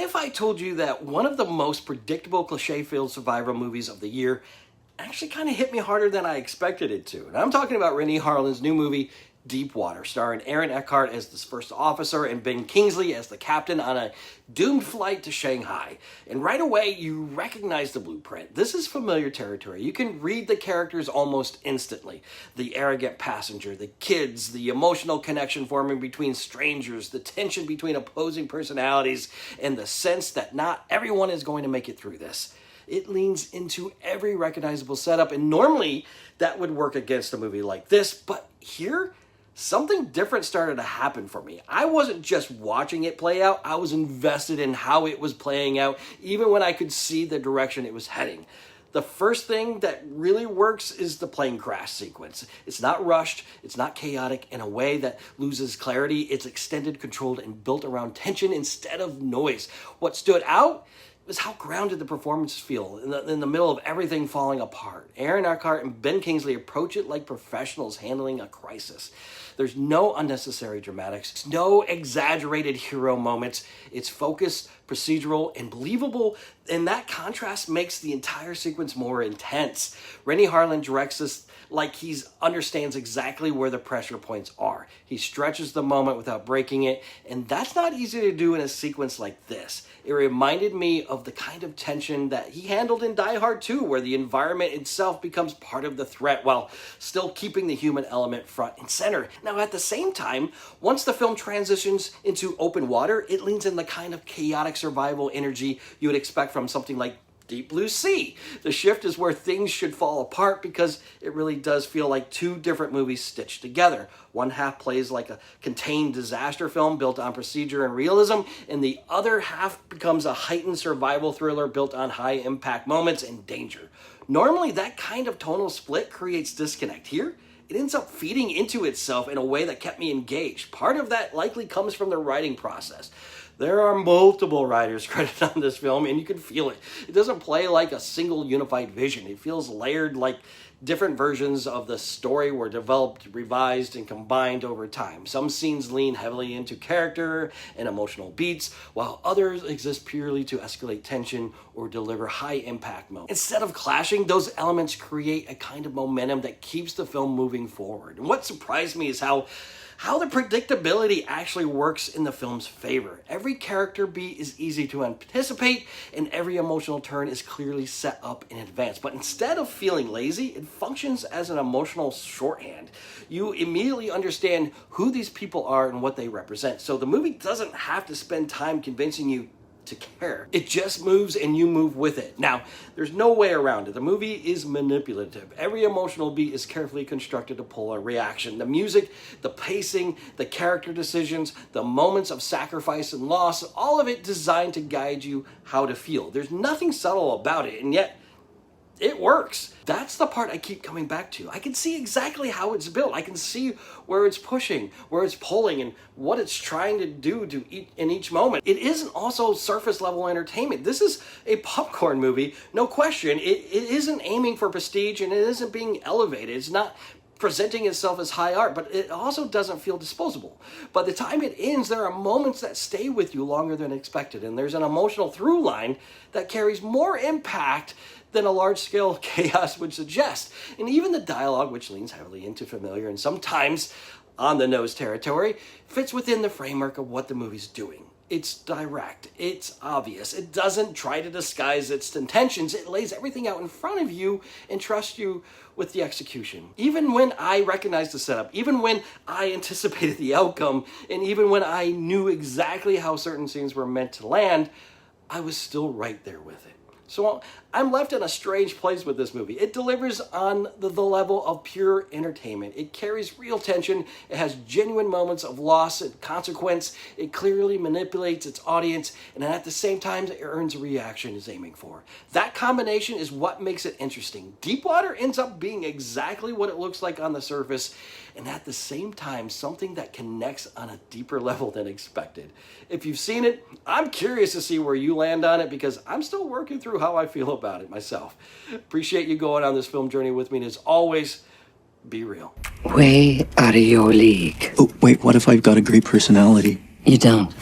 if I told you that one of the most predictable cliche-filled survival movies of the year actually kind of hit me harder than I expected it to? And I'm talking about Renny Harlin's new movie, Deep Water, starring Eckhart as the first officer and Ben Kingsley as the captain on a doomed flight to Shanghai. And right away, you recognize the blueprint. This is familiar territory. You can read the characters almost instantly. The arrogant passenger, the kids, the emotional connection forming between strangers, the tension between opposing personalities, and the sense that not everyone is going to make it through this. It leans into every recognizable setup, and normally that would work against a movie like this, but here, something different started to happen for me. I wasn't just watching it play out, I was invested in how it was playing out, even when I could see the direction it was heading. The first thing that really works is the plane crash sequence. It's not rushed, it's not chaotic in a way that loses clarity. It's extended, controlled, and built around tension instead of noise. What stood out was how grounded the performances feel in the middle of everything falling apart. Eckhart and Ben Kingsley approach it like professionals handling a crisis. There's no unnecessary dramatics, no exaggerated hero moments. It's focused, procedural, and believable, and that contrast makes the entire sequence more intense. Renny Harlin directs us like he understands exactly where the pressure points are. He stretches the moment without breaking it, and that's not easy to do in a sequence like this. It reminded me of the kind of tension that he handled in Die Hard 2, where the environment itself becomes part of the threat while still keeping the human element front and center. Now, at the same time, once the film transitions into open water, it leans in the kind of chaotic survival energy you would expect from something like Deep Blue Sea. The shift is where things should fall apart because it really does feel like two different movies stitched together. One half plays like a contained disaster film built on procedure and realism, and the other half becomes a heightened survival thriller built on high-impact moments and danger. Normally, that kind of tonal split creates disconnect. Here, it ends up feeding into itself in a way that kept me engaged. Part of that likely comes from the writing process. There are multiple writers credited on this film, and you can feel it. It doesn't play like a single unified vision. It feels layered, like different versions of the story were developed, revised, and combined over time. Some scenes lean heavily into character and emotional beats, while others exist purely to escalate tension or deliver high-impact moments. Instead of clashing, those elements create a kind of momentum that keeps the film moving forward. And what surprised me is how the predictability actually works in the film's favor. Every character beat is easy to anticipate, and every emotional turn is clearly set up in advance. But instead of feeling lazy, it functions as an emotional shorthand. You immediately understand who these people are and what they represent. So the movie doesn't have to spend time convincing you to care. It just moves and you move with it. Now, there's no way around it. The movie is manipulative. Every emotional beat is carefully constructed to pull a reaction. The music, the pacing, the character decisions, the moments of sacrifice and loss, all of it designed to guide you how to feel. There's nothing subtle about it, and yet it works. That's the part I keep coming back to. I can see exactly how it's built. I can see where it's pushing, where it's pulling, and what it's trying to do in each moment. It isn't also surface level entertainment. This is a popcorn movie, no question. It isn't aiming for prestige, and it isn't being elevated. It's not presenting itself as high art, but it also doesn't feel disposable. By the time it ends, there are moments that stay with you longer than expected, and there's an emotional through line that carries more impact than a large-scale chaos would suggest. And even the dialogue, which leans heavily into familiar and sometimes on-the-nose territory, fits within the framework of what the movie's doing. It's direct, it's obvious, it doesn't try to disguise its intentions, it lays everything out in front of you and trusts you with the execution. Even when I recognized the setup, even when I anticipated the outcome, and even when I knew exactly how certain scenes were meant to land, I was still right there with it. So I'm left in a strange place with this movie. It delivers on the level of pure entertainment. It carries real tension. It has genuine moments of loss and consequence. It clearly manipulates its audience, and at the same time, it earns a reaction it's aiming for. That combination is what makes it interesting. Deep Water ends up being exactly what it looks like on the surface, and at the same time, something that connects on a deeper level than expected. If you've seen it, I'm curious to see where you land on it because I'm still working through how I feel about it myself. Appreciate you going on this film journey with me, and as always, be real. Way out of your league. Oh, wait, what if I've got a great personality? You don't.